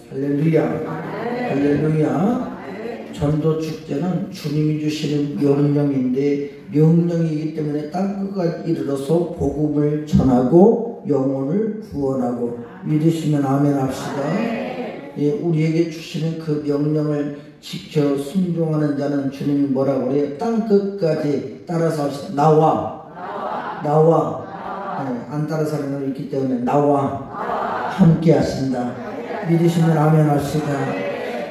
할렐루야. 할렐루야. 전도 축제는 주님이 주시는 명령인데 명령이기 때문에 땅끝까지 이르러서 복음을 전하고 영혼을 구원하고 믿으시면 아멘 합시다. 예, 우리에게 주시는 그 명령을 지켜 순종하는 자는 주님이 뭐라고 그래요? 땅끝까지 따라서 합시다. 나와. 네, 안 따라서 하는 놈이 있기 때문에 나와 함께 하신다. 믿으시면 아멘 합시다.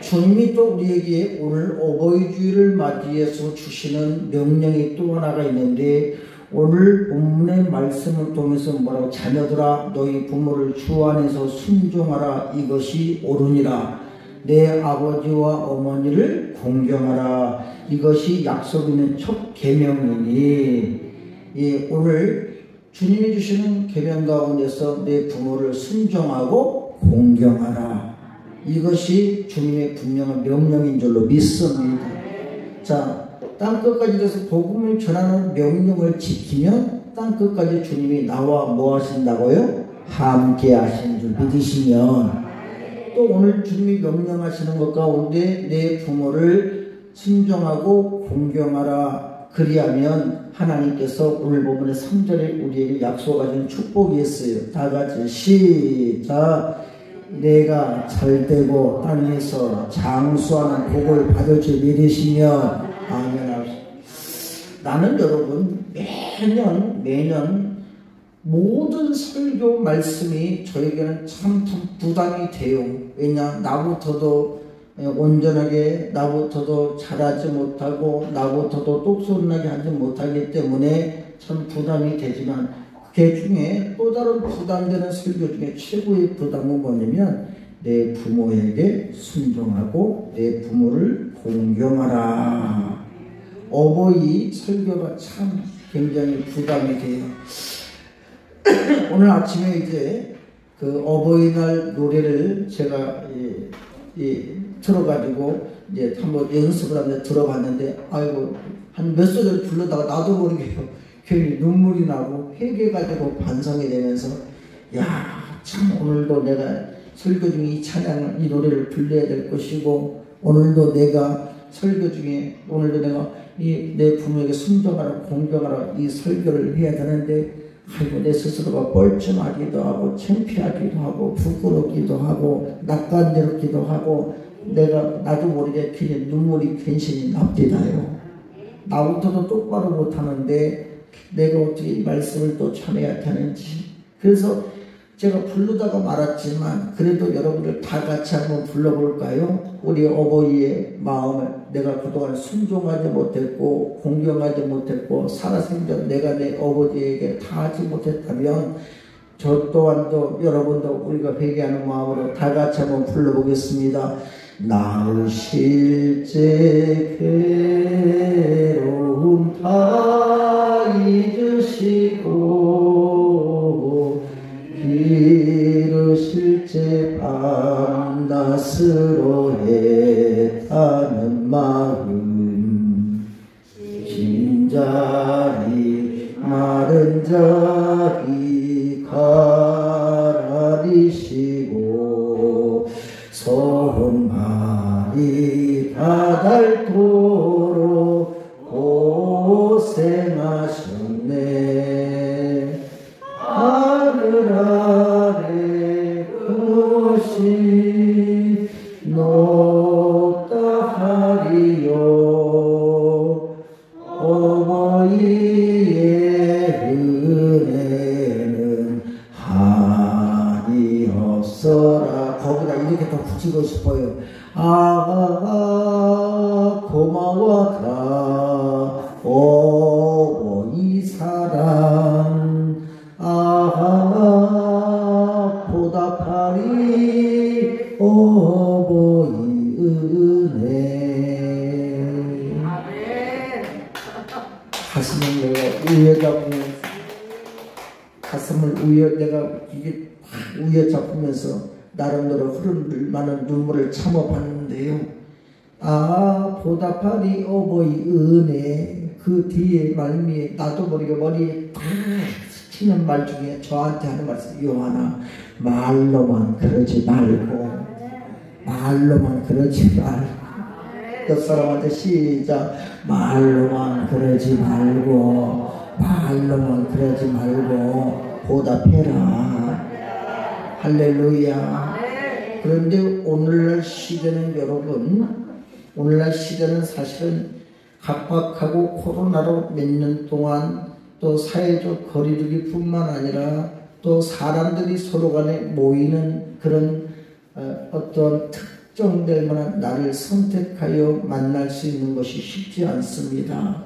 주님이 또 우리에게 오늘 어버이주일을 맞이해서 주시는 명령이 또 하나가 있는데 오늘 본문의 말씀을 통해서 뭐라고 자녀들아 너희 부모를 주 안에서 순종하라 이것이 옳으니라 내 아버지와 어머니를 공경하라 이것이 약속 있는 첫 계명이니 예, 오늘 주님이 주시는 계명 가운데서 내 부모를 순종하고 공경하라 이것이 주님의 분명한 명령인 줄로 믿습니다. 자, 땅끝까지 돼서 복음을 전하는 명령을 지키면 땅끝까지 주님이 나와 뭐 하신다고요? 함께 하신 줄 믿으시면 또 오늘 주님이 명령하시는 것 가운데 내 부모를 순종하고 공경하라 그리하면 하나님께서 오늘 본문의 3절에 우리에게 약속하신 축복이 있어요. 다 같이 시작. 내가 잘되고 땅에서 장수하는 복을 받을 줄 믿으시면 아멘. 나는 여러분 매년 모든 설교 말씀이 저에게는 참 부담이 돼요. 왜냐 나부터도 온전하게 나부터도 잘하지 못하고 나부터도 똑소리나게 하지 못하기 때문에 참 부담이 되지만 그 중에 또 다른 부담되는 설교 중에 최고의 부담은 뭐냐면 내 부모에게 순종하고 내 부모를 공경하라. 어버이 설교가 참 굉장히 부담이 돼요. 오늘 아침에 이제 그 어버이날 노래를 제가 틀어가지고 이제 한번 연습을 하면서 들어봤는데 아이고 한 몇 소절 부르다가 나도 모르게 괜히 눈물이 나고 회개가지고 반성이 되면서 야 참 오늘도 내가 설교 중에 이 찬양을 이 노래를 불러야 될 것이고 오늘도 내가 설교 중에 오늘도 내가 내 부모에게 순종하라 공경하라 이 설교를 해야 되는데 아이고 내 스스로가 뻘쭘하기도 하고 창피하기도 하고 부끄럽기도 하고 낯간지럽기도 하고 내가 나도 모르게 괜히 눈물이 괜시히 납디다요. 나부터도 똑바로 못하는데 내가 어떻게 이 말씀을 또 전해야 되는지 그래서 제가 부르다가 말았지만 그래도 여러분들 다 같이 한번 불러볼까요? 우리 어버이의 마음을 내가 그동안 순종하지 못했고 공경하지 못했고 살아생전 내가 내 어버지에게 다 하지 못했다면 저 또한도 여러분도 우리가 회개하는 마음으로 다 같이 한번 불러보겠습니다. 나으실제 괴로움 다 잊으시고 기르실제 밤낮으로 애타는 마음 진자리 마른 자리 가라리시고 손발이 다닳도록 고생하셨네. 하늘 아래 그것이 높다 하리요. 어머니의 은혜는 한이 없어라. 거기다 이렇게 더 붙이고 싶어요. 고마워라 어머니 사랑 보답하리 어머니 은혜. 가슴을 내가 우여잡으면서 가슴을 내가 이게 우여잡으면서 나름대로 흐를 만한 눈물을 참아봤는데요. 보답하리 어버이 은혜. 그 뒤에 말미에 나도 모르게 머리에 탁 스치는 말 중에 저한테 하는 말씀 요한아 말로만 그러지 말고 말로만 그러지 말고. 옆 사람한테 시작. 말로만 그러지 말고, 말로만 그러지 말고 보답해라. 할렐루야. 그런데 오늘날 시대는 여러분, 오늘날 시대는 사실은 각박하고 코로나로 몇 년 동안 또 사회적 거리두기 뿐만 아니라 또 사람들이 서로 간에 모이는 그런 어떤 특정될 만한 날을 선택하여 만날 수 있는 것이 쉽지 않습니다.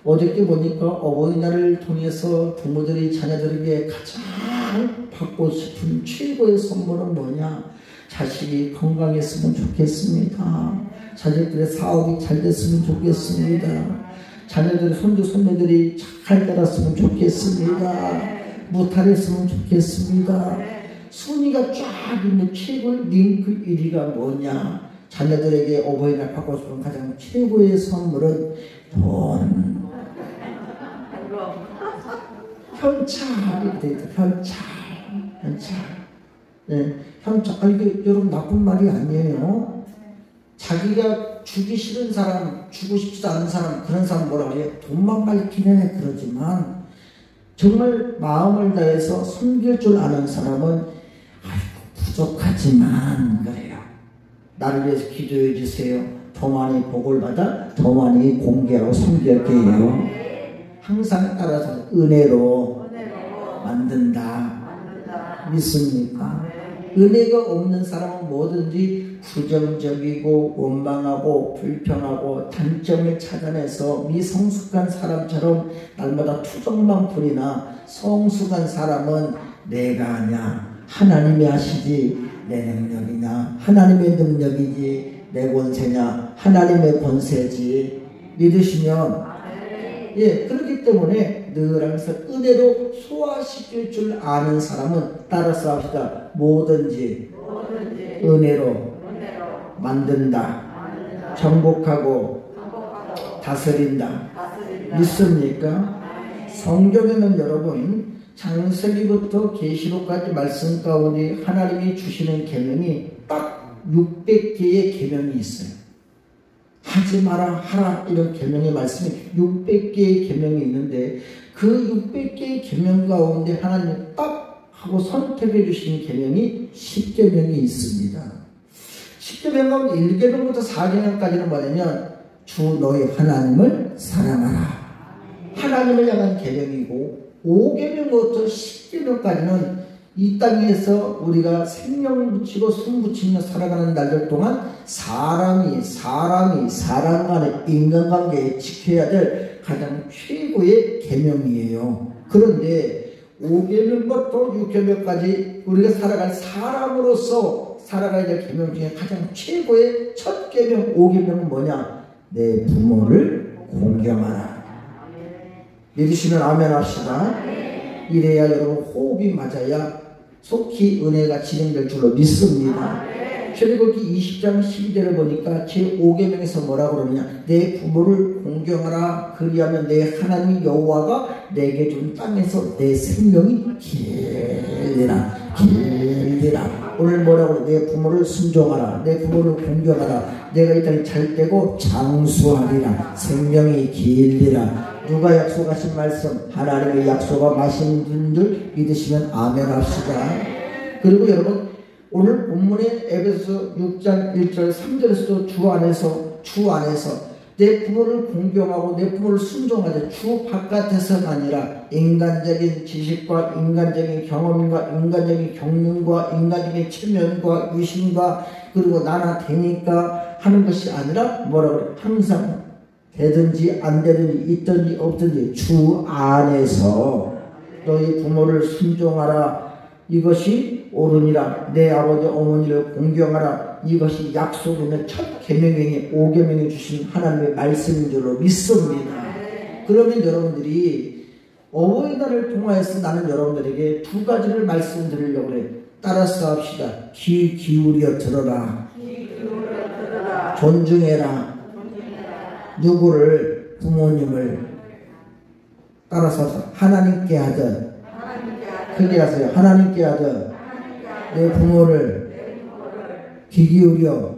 어저께 보니까 어버이날을 통해서 부모들이 자녀들에게 가장 받고 싶은 최고의 선물은 뭐냐? 자식이 건강했으면 좋겠습니다. 자식들의 사업이 잘 됐으면 좋겠습니다. 자녀들의 손주 손녀들이 잘 자랐으면 좋겠습니다. 무탈했으면 좋겠습니다. 순위가 쫙 있는 최고의 링크 1위가 뭐냐? 자녀들에게 어버이날 받고 싶은 가장 최고의 선물은 돈. 현찰이 돼 있다. 현찰. 네, 현찰. 이게 여러분 나쁜 말이 아니에요. 자기가 주기 싫은 사람, 주고 싶지도 않은 사람, 그런 사람 뭐라 그래요? 돈만 밝히는 애 그러지만 정말 마음을 다해서 섬길 줄 아는 사람은 아이고 부족하지만 그래요. 나를 위해서 기도해 주세요. 더 많이 복을 받아 더 많이 공개하고 섬길게요. 항상 따라서 은혜로 만든다. 믿습니까? 은혜가 없는 사람은 뭐든지 부정적이고 원망하고 불평하고 단점을 찾아내서 미성숙한 사람처럼 날마다 투정만 부리나 성숙한 사람은 내가 아냐 하나님이 하시지 내 능력이냐 하나님의 능력이지 내 권세냐 하나님의 권세지 믿으시면 그렇기 때문에 늘 항상 은혜로 소화시킬 줄 아는 사람은 따라서 합시다. 뭐든지 은혜로 만든다. 정복하고 다스린다. 믿습니까? 성경에는 여러분 창세기부터 계시록까지 말씀 가운데 하나님이 주시는 계명이 딱 600개의 계명이 있어요. 하지 마라 하라 이런 계명의 말씀이 600개의 계명이 있는데 그 600개의 계명 가운데 하나님 딱 하고 선택해 주신 계명이 10계명이 있습니다. 10계명 가운데 1계명부터 4계명까지는 뭐냐면 주 너희 하나님을 사랑하라 하나님을 향한 계명이고 5계명부터 10계명까지는 이 땅에서 우리가 생명 붙이고 숨 붙이며 살아가는 날들 동안 사람이 사람 간의 인간관계에 지켜야 될 가장 최고의 계명이에요. 그런데 5계명부터 6계명까지 우리가 살아갈 사람으로서 살아가야 될 계명 중에 가장 최고의 첫 계명 5계명은 뭐냐? 내 부모를 공경하라. 믿으시면 아멘 합시다. 이래야 여러분 호흡이 맞아야 속히 은혜가 진행될 줄로 믿습니다. 출애굽기 20장 12절을 보니까 제5계명에서 뭐라고 그러느냐 내 부모를 공경하라 그리하면 내 하나님 여호와가 내게 준 땅에서 내 생명이 길리라. 오늘 뭐라고 그래? 내 부모를 순종하라 내 부모를 공경하라 내가 이 땅에 잘 되고 장수하리라 생명이 길리라. 누가 약속하신 말씀 하나님의 약속하신 분들 믿으시면 아멘 합시다. 그리고 여러분 오늘 본문의 에베소서 6장 1절 3절에서도 주 안에서 내 부모를 공경하고 내 부모를 순종하자. 주 바깥에서가 아니라 인간적인 지식과 인간적인 경험과 인간적인 경륜과 인간적인 체면과 위신과 그리고 나나 되니까 하는 것이 아니라 뭐라고 항상 되든지 안 되든지 있든지 없든지 주 안에서 너희 부모를 순종하라. 이것이 옳으니라. 내 아버지 어머니를 공경하라. 이것이 약속이며 첫 계명이 5계명에 주신 하나님의 말씀인 줄로 믿습니다. 그러면 여러분들이 어버이날을 통하여서 나는 여러분들에게 두 가지를 말씀드리려고 해요. 따라서 합시다. 귀 기울여 들어라. 존중해라. 누구를? 부모님을. 따라서 하나님께 하든 크게 하세요. 하나님께 하든 내 부모를 귀 기울여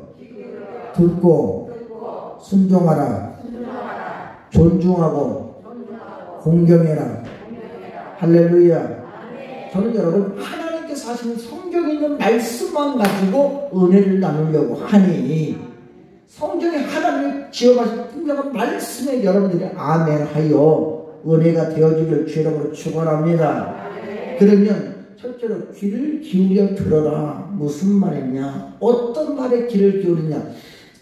듣고 순종하라. 존중하고 공경해라. 할렐루야. 저는 여러분 하나님께서 하시는 성경에 있는 말씀만 가지고 은혜를 나누려고 하니 성경에 하나님의 지어가신 분명한 말씀에 여러분들이 아멘하여 은혜가 되어지길 주님으로 축원합니다. 그러면 첫째로 귀를 기울여 들어라. 무슨 말이냐? 어떤 말에 귀를 기울이냐?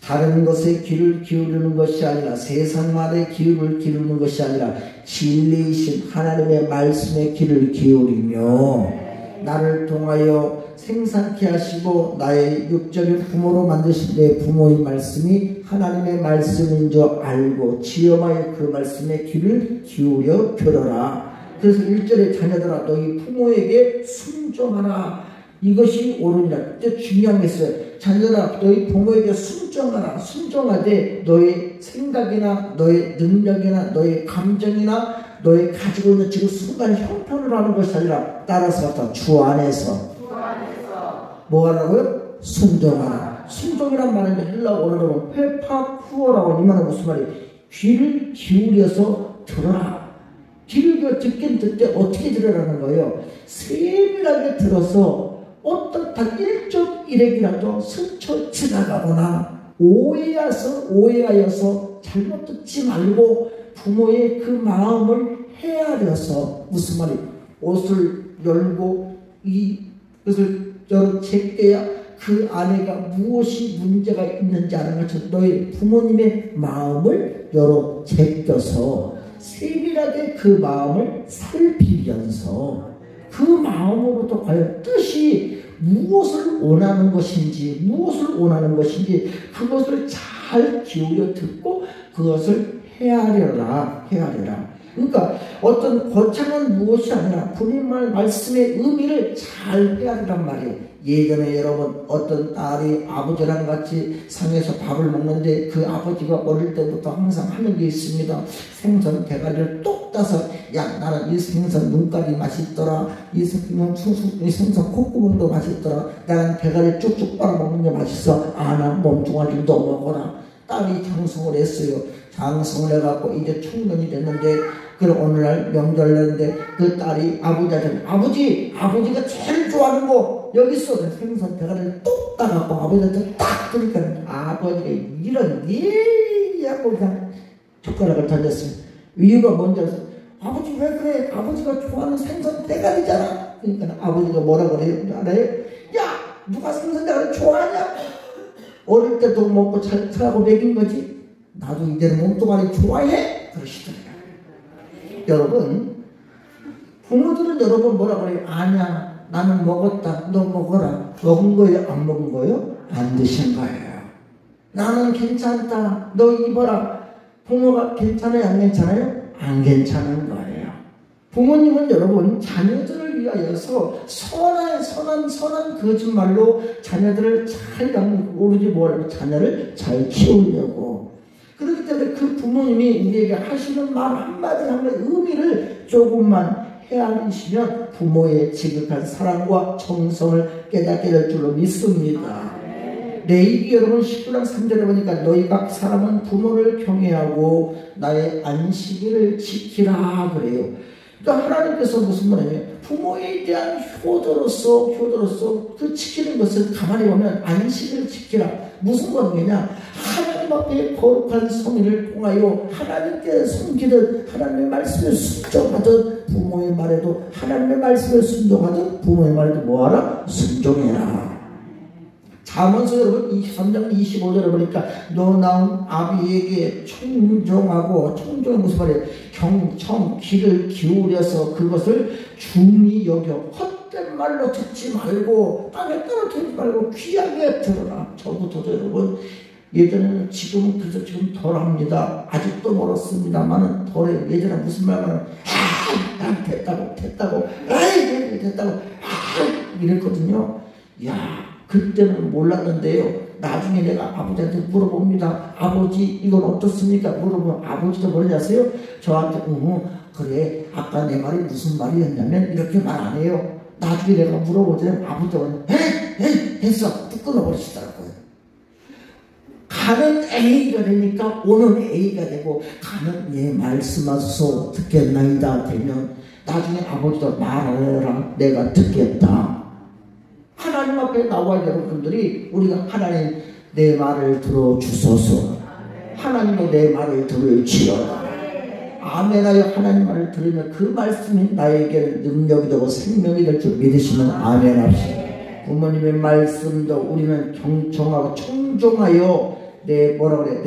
다른 것에 귀를 기울이는 것이 아니라 세상 말에 귀를 기울이는 것이 아니라 진리이신 하나님의 말씀에 귀를 기울이며 나를 통하여 생산케 하시고 나의 육적인 부모로 만드신 내 부모의 말씀이 하나님의 말씀인 줄 알고 지엄하여 그 말씀에 귀를 기울여 들어라. 그래서 1절에 자녀들아 너희 부모에게 순종하라. 이것이 옳으니라. 진짜 중요한 게 있어요. 자녀들아 너희 부모에게 순종하라. 순종하되 너의 생각이나 너의 능력이나 너의 감정이나 너의 가지고 있는 지금 순간 형편을 하는 것이 아니라 따라서 주 안에서 뭐 하라고요? 순종하라. 순종이란 말은 헬라어 원어로 페파쿠어라고 이 말은 무슨 말이에요? 귀를 기울여서 들어라. 귀를 듣긴 듣되 어떻게 들으라는 거예요? 세밀하게 들어서 어떻다 1.1핵이라도 스쳐 지나가거나 오해하여서 잘못 듣지 말고 부모의 그 마음을 헤아려서 무슨 말이에요? 옷을 열고 이 옷을 열어 제껴야 그 안에가 무엇이 문제가 있는지 아는 것처럼 너희 부모님의 마음을 열어 제껴서 세밀하게 그 마음을 살피면서 그 마음으로도 과연 뜻이 무엇을 원하는 것인지 그것을 잘 기울여 듣고 그것을 헤아려라. 그러니까 어떤 거창한 무엇이 아니라 부모님의 말씀의 의미를 잘 헤아리란 말이에요. 예전에 여러분 어떤 딸이 아버지랑 같이 상에서 밥을 먹는데 그 아버지가 어릴 때부터 항상 하는 게 있습니다. 생선 대가리를 똑 따서 야 나는 이 생선 눈깔이 맛있더라. 이 생선 콧구멍도 맛있더라. 나는 대가리 쭉쭉 빨아먹는 게 맛있어. 아 난 몸뚱아리 너 먹어라. 딸이 장성을 했어요. 장성을 해갖고 이제 청년이 됐는데 그럼 오늘날 명절날인데 그 딸이 아버지한테 아버지가 제일 좋아하는 거 여기 있어. 생선 대가리를 똑 따갖고 아버지한테 딱 그러니까 아버지가 이런 예하고 그냥 젓가락을 던졌어요. 이유가 뭔지 아세요? 아버지 왜 그래? 아버지가 좋아하는 생선 대가리잖아. 그러니까 아버지가 뭐라 그래요? 알아요? 야 누가 생선 대가리 좋아하냐? 어릴 때도 먹고 잘 트라고 먹인 거지. 나도 이제는 몸뚱아리 좋아해? 그러시더라고요. 여러분 부모들은 여러분 뭐라 그래요? 아니야 나는 먹었다. 너 먹어라. 먹은 거예요? 안 먹은 거예요? 안 드신 거예요. 나는 괜찮다. 너 입어라. 부모가 괜찮아요? 안 괜찮아요? 안 괜찮은 거예요. 부모님은 여러분 자녀들을 위하여서 선한 거짓말로 자녀들을 잘 오르지 뭐라고 자녀를 잘 키우려고. 그렇기 때문에 그 부모님이 우리에게 하시는 말 한마디 한마디 의미를 조금만 헤아리시면 부모의 지극한 사랑과 정성을 깨닫게 될 줄로 믿습니다. 레위기 여러분 19장 3절에 보니까 너희 각 사람은 부모를 경외하고 나의 안식일을 지키라 그래요. 그러니까 하나님께서 무슨 말이에요? 부모에 대한 효도로서 그 지키는 것을 가만히 보면 안식을 지키라. 무슨 관계냐? 하나님 앞에 거룩한 성의를 통하여 하나님께 섬기듯 하나님의 말씀을 순종하듯 부모의 말에도 하나님의 말씀을 순종하듯 부모의 말에도 뭐하라? 순종해라. 잠언서 여러분 23장 25절에 보니까 너 낳은 아비에게 청종하고 청종은 무슨 말이에요? 경청 귀를 기울여서 그것을 중히 여겨 헛된 말로 듣지 말고 땅에 떨어뜨리지 말고 귀하게 들어라. 저부터도 여러분 예전에는 지금은 그래서 지금 덜합니다. 아직도 멀었습니다만은 덜해요. 예전에 무슨 말만 난 됐다고 아이 됐다고 이랬거든요. 야 그때는 몰랐는데요. 나중에 내가 아버지한테 물어봅니다. 아버지 이건 어떻습니까? 물어보면 아버지도 뭐라지 아세요? 저한테 그래 아까 내 말이 무슨 말이었냐면 이렇게 말 안 해요. 나중에 내가 물어보더니 아버지가 됐어. 뚝 끊어버리시더라고요. 가는 A가 되니까 오는 A가 되고, 가는 예 말씀하소서 듣겠나이다 되면 나중에 아버지도 말하라 내가 듣겠다. 하나님 앞에 나와 여러분들이 우리가 하나님 내 말을 들어주소서, 하나님도 내 말을 들을지어다. 아멘하여 하나님 말을 들으면 그 말씀이 나에게 능력이 되고 생명이 될 줄 믿으시면 아멘 합시다. 부모님의 말씀도 우리는 경청하고 청종하여 내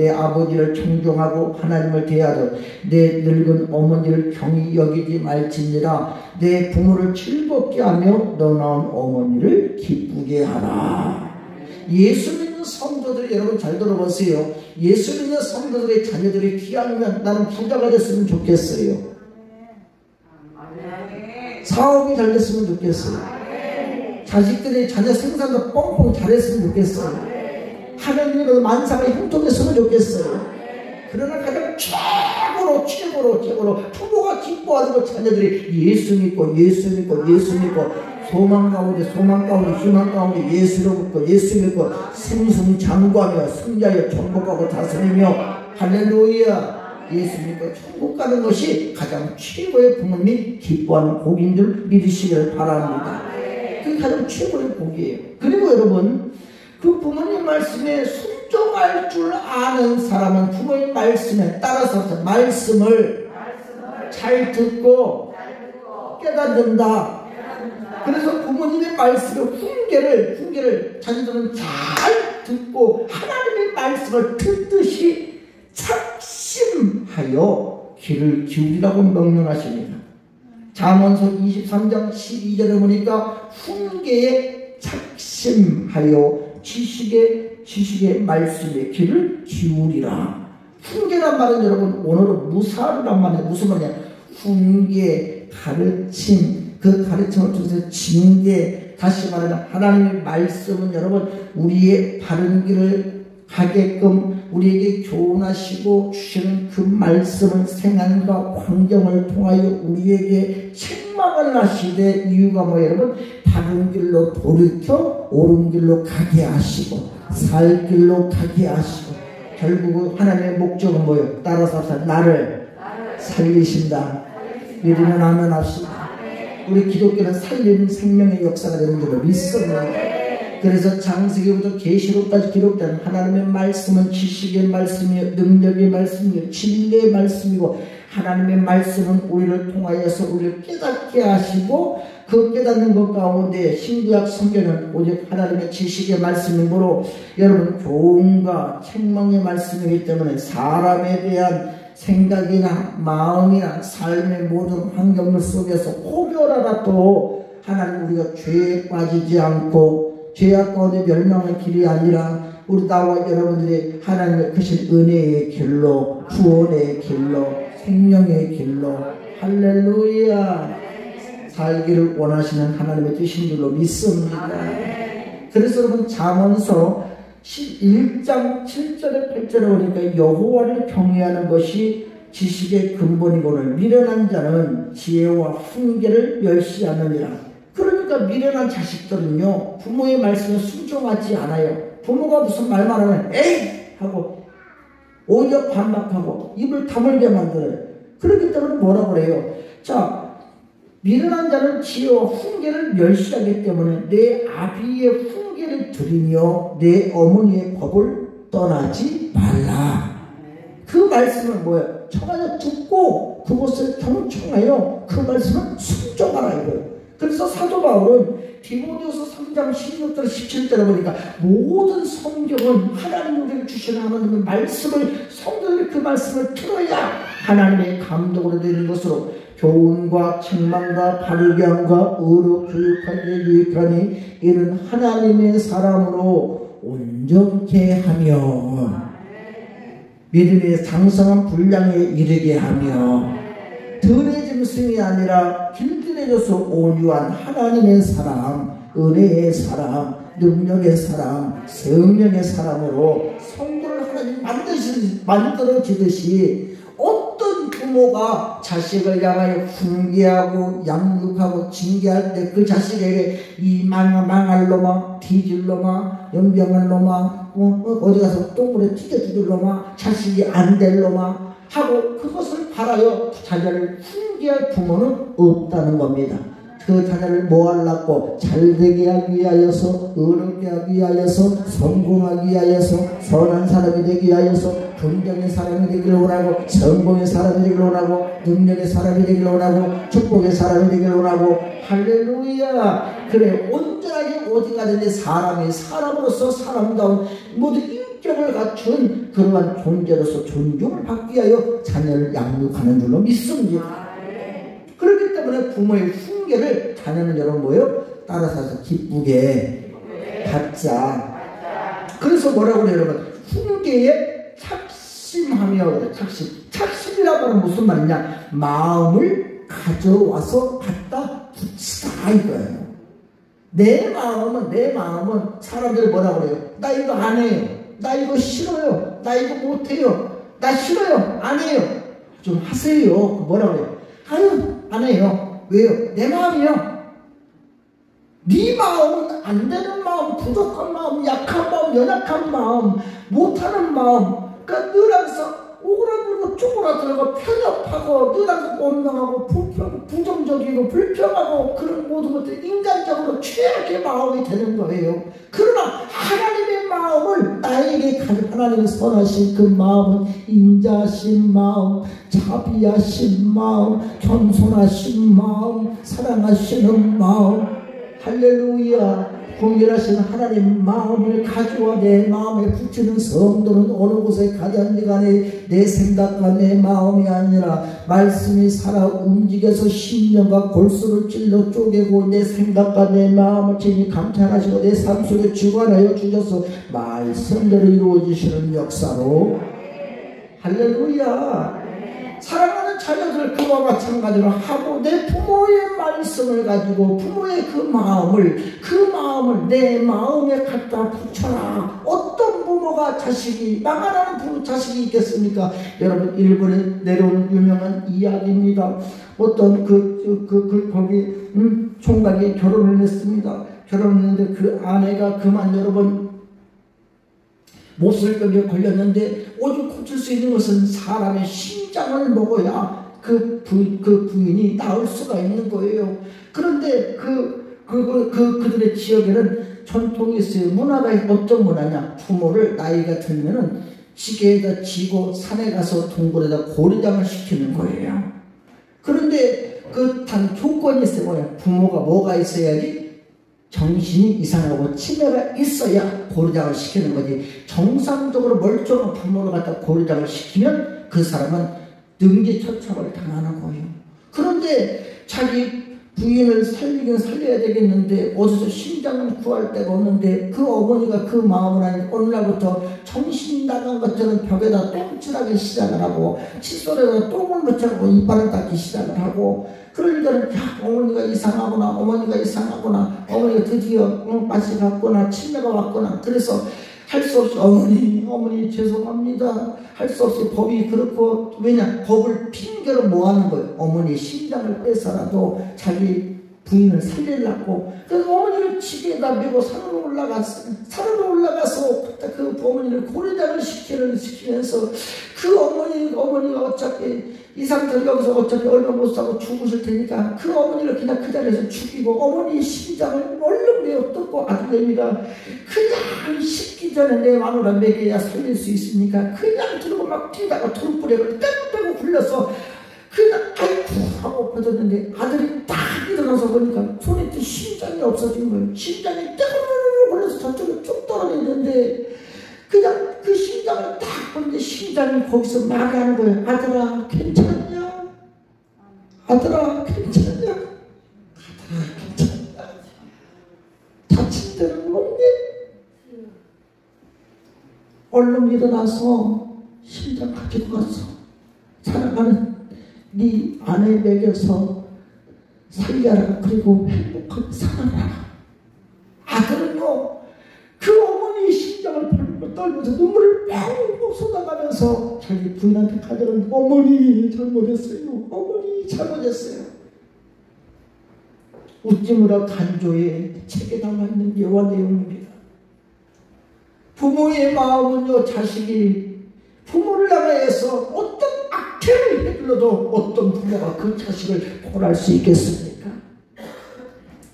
아버지를 청종하고 하나님을 대하듯 내 늙은 어머니를 경히 여기지 말지니라. 내 부모를 즐겁게 하며 너 낳은 어머니를 기쁘게 하라. 예수 믿는 성도들 여러분 잘 들어보세요. 예수 믿는 성도들의 자녀들이 귀하면 나는 부자가 됐으면 좋겠어요. 사업이 잘 됐으면 좋겠어요. 자식들이 자녀 생산도 뻥뻥 잘했으면 좋겠어요. 하나님으로 만상의 형통했으면 좋겠어요. 그러나 가장 최고로 부모가 기뻐하는 것 자녀들이 예수 믿고 소망 가운데 희망 가운데 예수로 붙고 예수 믿고 승승장구하며 승리하여 정복하고 다스리며 할렐루야 예수 믿고 천국 가는 것이 가장 최고의 부모님이 기뻐하는 복인 줄 믿으시기를 바랍니다. 그게 가장 최고의 복이에요. 그리고 여러분 그 부모님 말씀에 순종할 줄 아는 사람은 부모님 말씀에 따라서 말씀을 잘 듣고 깨닫는다. 그래서 부모님의 말씀의 훈계를 자녀들은 잘 듣고 하나님의 말씀을 듣듯이 작심하여 귀를 기울이라고 명령하십니다. 잠언서 23장 12절에 보니까 훈계에 작심하여 지식의 말씀에 귀를 기울이라. 훈계란 말은 여러분 오늘은 무사르란 말이에요. 무슨 말이냐? 훈계, 가르침, 그 가르침을 통해서 징계, 다시 말하면 하나님의 말씀은 여러분 우리의 바른 길을 가게끔 우리에게 교훈하시고 주시는 그 말씀을 생활과 환경을 통하여 우리에게 책망을 하시되 이유가 뭐예요 여러분? 바른 길로 돌이켜 옳은 길로 가게 하시고 살 길로 가게 하시고 결국 하나님의 목적은 뭐예요? 따라서 나를 살리신다. 믿으면 아멘 합시다. 우리 기독교는 살리는 생명의 역사가 되는 줄로 믿습니다. 그래서 창세기부터 계시록까지 기록된 하나님의 말씀은 지식의 말씀이요 능력의 말씀이요 진리의 말씀이고 하나님의 말씀은 우리를 통하여서 우리를 깨닫게 하시고 그 깨닫는 것 가운데 신구약 성경은 오직 하나님의 지식의 말씀이므로 여러분 교훈과 책망의 말씀이기 때문에 사람에 대한 생각이나 마음이나 삶의 모든 환경들 속에서 혹여라도 하나님 우리가 죄에 빠지지 않고 죄악 가운데 멸망의 길이 아니라 우리 나와 여러분들이 하나님의 크신 은혜의 길로 구원의 길로 생명의 길로 할렐루야 살기를 원하시는 하나님의 뜻인 줄로 믿습니다. 그래서 여러분 잠언서 1장 7절에 8절에 보니까 여호와를 경외하는 것이 지식의 근본이고는 미련한 자는 지혜와 훈계를 멸시하느니라. 그러니까 미련한 자식들은요 부모의 말씀에 순종하지 않아요. 부모가 무슨 말만 하면 에이 하고 오히려 반박하고 입을 다물게 만들어요. 그렇기 때문에 뭐라고 그래요? 자, 미련한 자는 지혜와 훈계를 멸시하기 때문에 내 아비의 훈계를 들이며 내 어머니의 법을 떠나지 말라. 그 말씀은 뭐예요? 청하여 듣고 그것을 경청하여 그 말씀을 순종하라 이거예요. 그래서 사도 바울은 디모데후서 3장 16절 17절에 보니까 모든 성경은 하나님 우리를 주시는 하나님의 말씀을 성도들이 그 말씀을 들어야 하나님의 감동으로 되는 것으로 교훈과 책망과 바르게 함과 의로 교육하는 데 유익하니 이는 하나님의 사람으로 온전케 하며 믿음의 장성한 분량에 이르게 하며 들의 짐승이 아니라 길들여져서 온유한 하나님의 사람, 은혜의 사람, 능력의 사람, 성령의 사람으로 성도를 하나님 만들어지듯이 어떤 부모가 자식을 향하여 훈계하고 양육하고 징계할 때 그 자식에게 이 망할 놈아, 뒤질 놈아, 연병할 놈아, 어디 가서 똥물에 튀겨 죽일 놈아, 자식이 안 될 놈아 하고 그것을 바라여 자녀를 훈계할 부모는 없다는 겁니다. 그 자녀를 뭐 하려고? 잘되게 하기 위하여서, 어렵게 하기 위하여서, 성공하기 위하여서, 선한 사람이 되기 위하여서, 긍정의 사람이 되기를 원하고, 성공의 사람이 되기를 원하고, 능력의 사람이 되기를 원하고, 축복의 사람이 되기를 원하고. 할렐루야. 그래, 온전하게 어디 가든지 사람이 사람으로서 사람다운 모든 인격을 갖춘 그러한 존재로서 존중을 받기 위하여 자녀를 양육하는 줄로 믿습니다. 그렇기 때문에 부모의 훈계를 자녀는 여러분 뭐예요? 따라서 기쁘게 받자. 그래서 뭐라고 그래요 여러분? 훈계에 착심하며. 착심이라고 하는 무슨 말이냐? 마음을 가져와서 갖다 붙이다 이거예요. 내 마음은 사람들이 뭐라고 그래요? 나 이거 안 해요. 나 이거 싫어요. 나 이거 못해요. 나 싫어요. 안 해요. 좀 하세요. 뭐라고 해요? 아유 안 해요. 왜요? 내 마음이요. 네 마음은 안 되는 마음, 부족한 마음, 약한 마음, 연약한 마음, 못하는 마음. 그러니까 늘 항상 오그라들고 쪼그라들고 편협하고 늘 항상 원망하고 부정적이고 불평하고 그런 모든 것들이 인간적으로 최악의 마음이 되는 거예요. 그러나 하나님의 마음을 나에게 하나님이 선하신 그 마음은 인자하신 마음, 자비하신 마음, 겸손하신 마음, 사랑하시는 마음. 할렐루야. 공결하신 하나님 마음을 가져와 내 마음에 붙이는 성도는 어느 곳에 가든지 간에 내 생각과 내 마음이 아니라 말씀이 살아 움직여서 심령과 골수를 찔러 쪼개고 내 생각과 내 마음을 친히 감찰하시고 내 삶 속에 주관하여 주셔서 말씀대로 이루어지시는 역사로. 할렐루야. 사랑하는 자녀들 그와 마찬가지로 하고 내 부모의 말씀을 가지고 부모의 그 마음을 내 마음에 갖다 붙여라. 어떤 부모가 자식이 망하는 자식이 있겠습니까? 여러분 일본에 내려온 유명한 이야기입니다. 어떤 거기 총각이 결혼을 했습니다. 결혼했는데 그 아내가 그만 여러분 몹쓸병에 걸렸는데 오죽 고칠 수 있는 것은 사람의 심장을 먹어야 그 부인이 나을 수가 있는 거예요. 그런데 그들의 지역에는 전통이 있어요. 문화가 어떤 문화냐? 부모를 나이가 들면은 지게에다 지고 산에 가서 동굴에다 고리장을 시키는 거예요. 그런데 그 단 조건이 있어요. 부모가 뭐가 있어야지? 정신이 이상하고 치매가 있어야 고리장을 시키는 거지. 정상적으로 멀쩡한 부모를 갖다 고리장을 시키면 그 사람은 능지처참을 당하는 거예요. 그런데 자기 부인을 살리긴 살려야 되겠는데 어디서 심장을 구할 데가 없는데 그 어머니가 그 마음을 하니 어느 날부터 정신 나간 것처럼 벽에다 똥칠하기 시작을 하고 칫솔에다 똥을 묻혀고 이빨을 닦기 시작을 하고 그러니까 어머니가 이상하구나. 어머니가 드디어 맛이 갔구나. 치매가 왔구나. 그래서 할 수 없이 어머니 죄송합니다. 할 수 없이 법이 그렇고 왜냐 법을 핑계로 뭐 하는 거예요. 어머니 심장을 빼서라도 자기 부인을 살리려고. 그래서 어머니를 지게에다 메고 산으로 올라가서 그 어머니를 고리장을 시키면서 그 어머니가 어차피 이 상태로 여기서 어차피 얼마 못 사고 죽으실 테니까 그 어머니를 그냥 그 자리에서 죽이고 어머니의 심장을 얼른 내어 뜯고 아들내미가 그냥 식기 전에 내 마누라 먹여야 살릴 수 있으니까 그냥 들고 막 뛰다가 돌부레를 빼고 굴려서 그냥 아이쿠 하고 퍼졌는데 아들이 딱 일어나서 보니까 손에 심장이 없어진 거예요. 심장이 떼르르르 걸려서 저쪽에 쭉 떨어졌는데 그냥 그 심장을 딱 보는데 심장이 거기서 말하는 거예요. 아들아 괜찮냐? 아들아 괜찮냐? 다친 데는 없니? 얼른 일어나서 심장 가지고 갔어. 사랑하는 네 아내 먹여서 살려라. 그리고 행복하게 살아라. 아들은요 그 어머니의 심장을 밟고 떨면서 눈물을 뺑 쏟아가면서 자기 부인한테 가져가는 어머니 잘못했어요. 어머니 잘못했어요. 웃지무라 간조의 책에 남아있는 예화 내용입니다. 부모의 마음은요, 자식이 부모를 향해서 어떤 악행을 해둘러도 어떤 부모가 그 자식을 벌할 수 있겠습니까?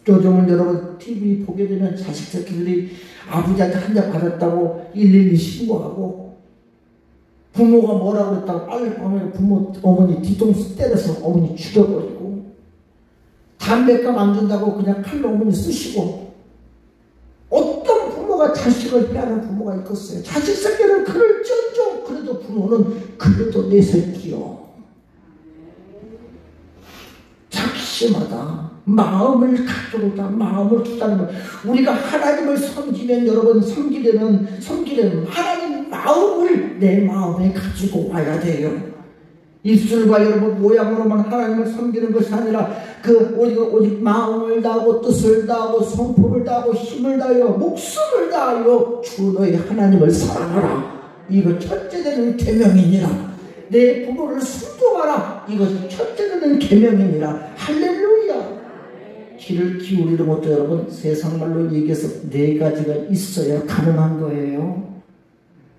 요즘은 여러분 TV 보게 되면 자식 새끼들이 아버지한테 한 대 받았다고 112 신고하고, 부모가 뭐라고 그랬다고 빨리 부모 어머니 뒤통수 때려서 어머니 죽여버리고, 담배값 안 준다고 그냥 칼로 어머니 쓰시고, 어떤 부모가 자식을 피하는 부모가 있겠어요? 자식 새끼는 그럴지언정 그래도 부모는 그래도 내 새끼요. 작심하다. 마음을 가져오다. 마음을 두다는 것. 우리가 하나님을 섬기면, 여러분 섬기려면 하나님 마음을 내 마음에 가지고 와야 돼요. 입술과 여러분 모양으로만 하나님을 섬기는 것이 아니라 오직 마음을 다하고 뜻을 다하고 성품을 다하고 힘을 다하여 목숨을 다하여 주 너희 하나님을 사랑하라. 이거 첫째 되는 계명이니라. 내 부모를 순종하라. 이것이 첫째 되는 계명이니라. 할렐루야. 귀를 기울이는 것도 여러분 세상 말로 얘기해서 4가지가 있어야 가능한 거예요.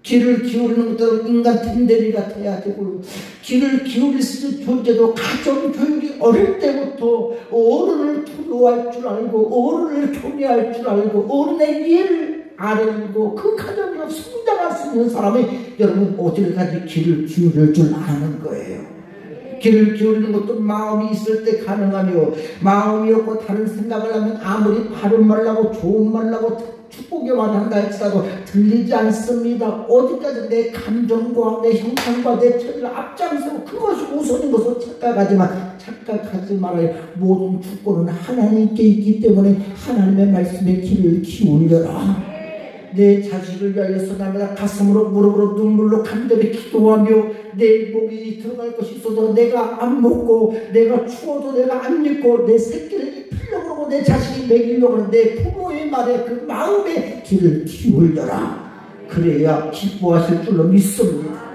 귀를 기울이는 것도 인간 빈대리가 돼야 되고, 귀를 기울일 수 있는 존재도 가정 교육이 어릴 때부터 어른을 두려워할 줄 알고, 어른을 경외할 줄 알고, 어른의 이해를 알고, 그 가정으로 성장할 수 있는 사람이 여러분 어디까지 귀를 기울일 줄 아는 거예요. 귀를 기울이는 것도 마음이 있을 때 가능하며, 마음이 없고 다른 생각을 하면 아무리 바른 말라고 좋은 말라고 축복의 말을 한다 할지라도 들리지 않습니다. 어디까지 내 감정과 내 형상과 내 처리를 앞장서고 그것이 우선인 것으로 착각하지 말아요. 모든 축복은 하나님께 있기 때문에 하나님의 말씀에 귀를 기울여라. 내 자식을 위하여서 날마다 가슴으로 무릎으로 눈물로 간절히 기도하며, 내 목이 들어갈 것이 있어도 내가 안 먹고, 내가 추워도 내가 안 입고, 내 새끼를 입히려고 하고 내 자식이 먹이려고 하는 내 부모의 말에 그 마음에 귀를 기울여라. 그래야 기뻐하실 줄로 믿습니다.